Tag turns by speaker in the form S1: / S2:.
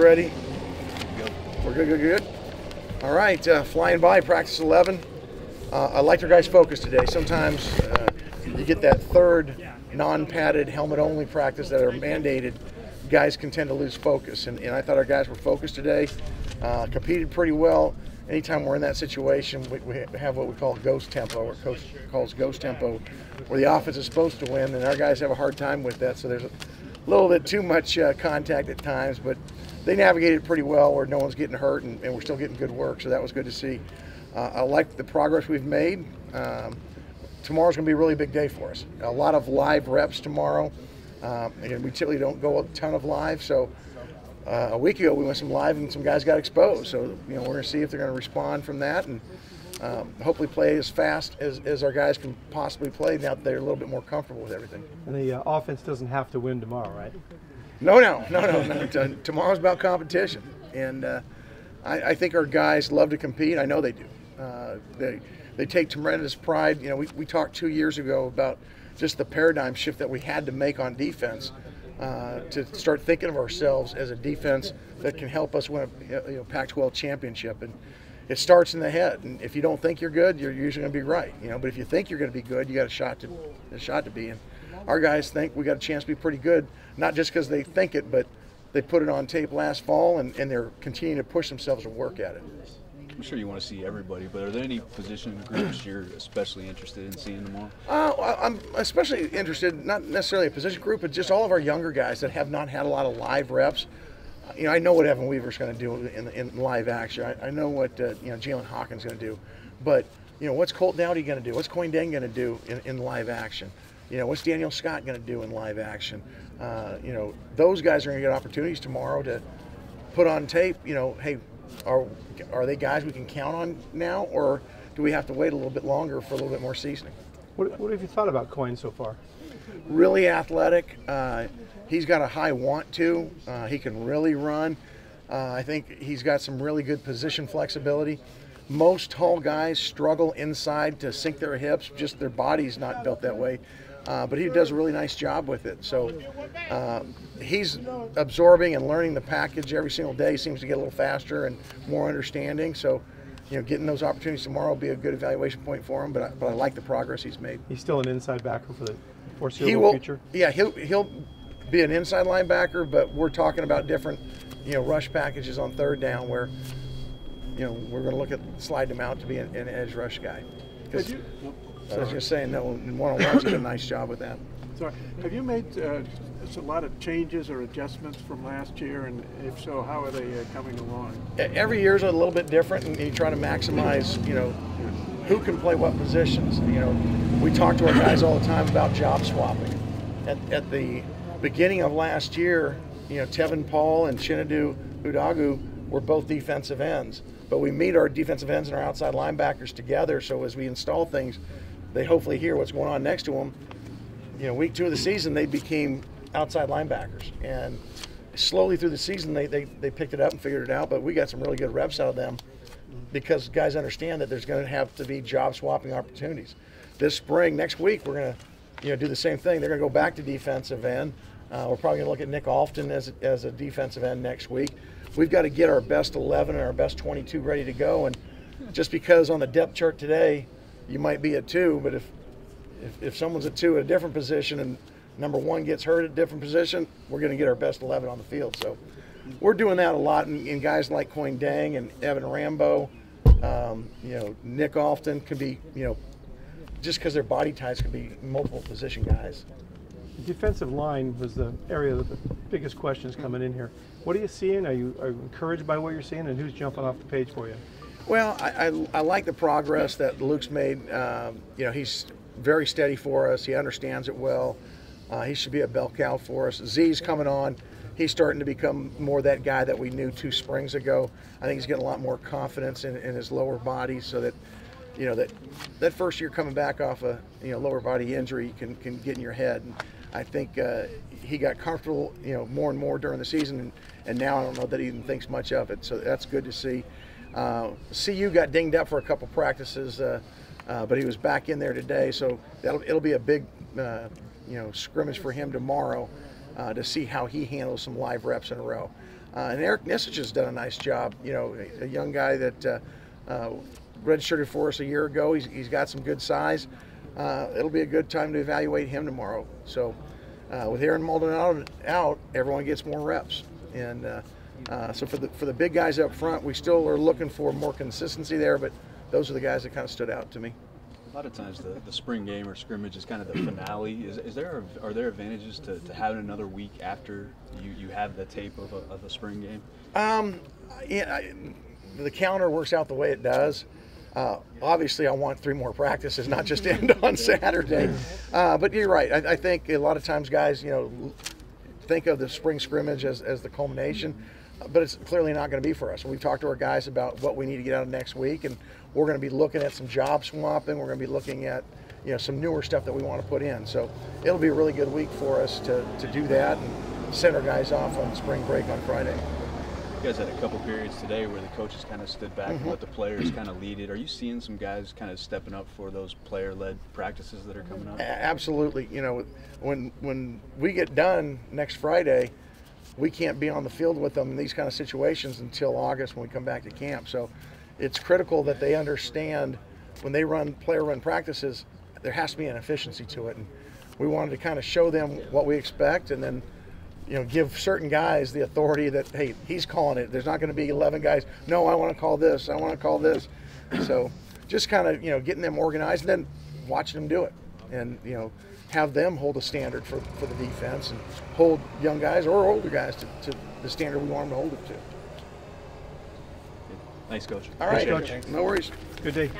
S1: ready? We're good. All right, flying by, practice 11. I liked our guys' focus today. Sometimes you get that third non-padded, helmet-only practice that are mandated. Guys can tend to lose focus, and I thought our guys were focused today, competed pretty well. Anytime we're in that situation, we have what we call ghost tempo, or Coach calls ghost tempo, where the offense is supposed to win, and our guys have a hard time with that, so there's a little bit too much contact at times, but they navigated pretty well where no one's getting hurt, and we're still getting good work, so that was good to see. I like the progress we've made. Tomorrow's going to be a really big day for us. A lot of live reps tomorrow. Again, we typically don't go a ton of live, so a week ago we went some live and some guys got exposed. So we're going to see if they're going to respond from that, and hopefully play as fast as our guys can possibly play now that they're a little bit more comfortable with everything.
S2: And the offense doesn't have to win tomorrow, right?
S1: No. Tomorrow's about competition, and I think our guys love to compete. I know they do. They take tremendous pride. We talked 2 years ago about just the paradigm shift that we had to make on defense to start thinking of ourselves as a defense that can help us win a Pac-12 championship. And it starts in the head. And if you don't think you're good, you're usually going to be right. But if you think you're going to be good, you got a shot to be. And our guys think we got a chance to be pretty good, not just because they think it, but they put it on tape last fall, and they're continuing to push themselves to work at it.
S3: I'm sure you want to see everybody, but are there any position groups you're especially interested in seeing tomorrow?
S1: I'm especially interested, not necessarily a position group, but just all of our younger guys that have not had a lot of live reps. I know what Evan Weaver's going to do in live action. I know what Jalen Hawkins is going to do, but what's Colt Dowdy going to do? What's Coyne Deng going to do in live action? What's Daniel Scott going to do in live action? Those guys are going to get opportunities tomorrow to put on tape. Hey, are they guys we can count on now, or do we have to wait a little bit longer for a little bit more seasoning?
S2: What have you thought about Coyne so far?
S1: Really athletic. He's got a high want to. He can really run. I think he's got some really good position flexibility. Most tall guys struggle inside to sink their hips, just their body's not built that way. But he does a really nice job with it. So he's absorbing and learning the package every single day. Seems to get a little faster and more understanding. So, getting those opportunities tomorrow will be a good evaluation point for him. But I like the progress he's made.
S2: He's still an inside backer for the foreseeable future?
S1: Yeah, he'll be an inside linebacker, but we're talking about different, rush packages on third down where, we're going to look at sliding him out to be an edge rush guy. I was just saying, one-on-one's did a nice job with that.
S4: Sorry, have you made a lot of changes or adjustments from last year, and if so, how are they coming along?
S1: Every year is a little bit different, and you try to maximize, who can play what positions. We talk to our guys all the time about job swapping. At the beginning of last year, Tevin Paul and Chinadu Udagu were both defensive ends, but we meet our defensive ends and our outside linebackers together, so as we install things, they hopefully hear what's going on next to them. Week 2 of the season, they became outside linebackers. And slowly through the season, they picked it up and figured it out. But we got some really good reps out of them because guys understand that there's going to have to be job swapping opportunities. This spring, next week, we're going to do the same thing. They're going to go back to defensive end. We're probably going to look at Nick Alfton as a defensive end next week. We've got to get our best 11 and our best 22 ready to go. And just because on the depth chart today, you might be at 2, but if someone's at 2 at a different position and number 1 gets hurt at a different position, we're going to get our best 11 on the field. So we're doing that a lot, and guys like Coyne Deng and Evan Rambo, Nick Alfton could be, just because their body types could be multiple position guys.
S2: The defensive line was the area of the biggest questions coming in here. What are you seeing? Are you encouraged by what you're seeing, and who's jumping off the page for you?
S1: Well, I like the progress that Luke's made. He's very steady for us. He understands it well. He should be a bell cow for us. Z's coming on. He's starting to become more that guy that we knew 2 springs ago. I think he's getting a lot more confidence in his lower body, so that that first year coming back off a lower body injury can get in your head. And I think he got comfortable more and more during the season, and now I don't know that he even thinks much of it. So that's good to see. CU got dinged up for a couple practices, but he was back in there today, so it'll be a big scrimmage for him tomorrow to see how he handles some live reps in a row. And Eric Nisich has done a nice job. You know, a young guy that redshirted for us a year ago. He's got some good size. It'll be a good time to evaluate him tomorrow. So with Aaron Maldonado out, everyone gets more reps. And so for the big guys up front, we still are looking for more consistency there, but those are the guys that kind of stood out to me.
S3: A lot of times the spring game or scrimmage is kind of the finale. Are there advantages to having another week after you have the tape of a spring game?
S1: Yeah, the calendar works out the way it does. Obviously, I want 3 more practices, not just end on Saturday. But you're right. I think a lot of times guys, you know, think of the spring scrimmage as the culmination, but it's clearly not going to be for us. We've talked to our guys about what we need to get out of next week, and we're going to be looking at some job swapping. We're going to be looking at, you know, some newer stuff that we want to put in. So it'll be a really good week for us to do that and send our guys off on spring break on Friday.
S3: You guys had a couple periods today where the coaches kind of stood back and let the players kind of lead it. Are you seeing some guys kind of stepping up for those player-led practices that are coming up?
S1: Absolutely. You know, when we get done next Friday, we can't be on the field with them in these kind of situations until August when we come back to camp. So it's critical that they understand when they run player-run practices, there has to be an efficiency to it. And we wanted to kind of show them what we expect, and then, you know, give certain guys the authority that, hey, he's calling it. There's not going to be 11 guys, no, I want to call this, I want to call this. So just kind of, you know, getting them organized and then watching them do it. And, you know, have them hold a standard for the defense and hold young guys or older guys to the standard we want them to hold it to.
S3: Thanks, Coach.
S1: All right,
S2: Thanks, Coach.
S1: No worries.
S2: Good day.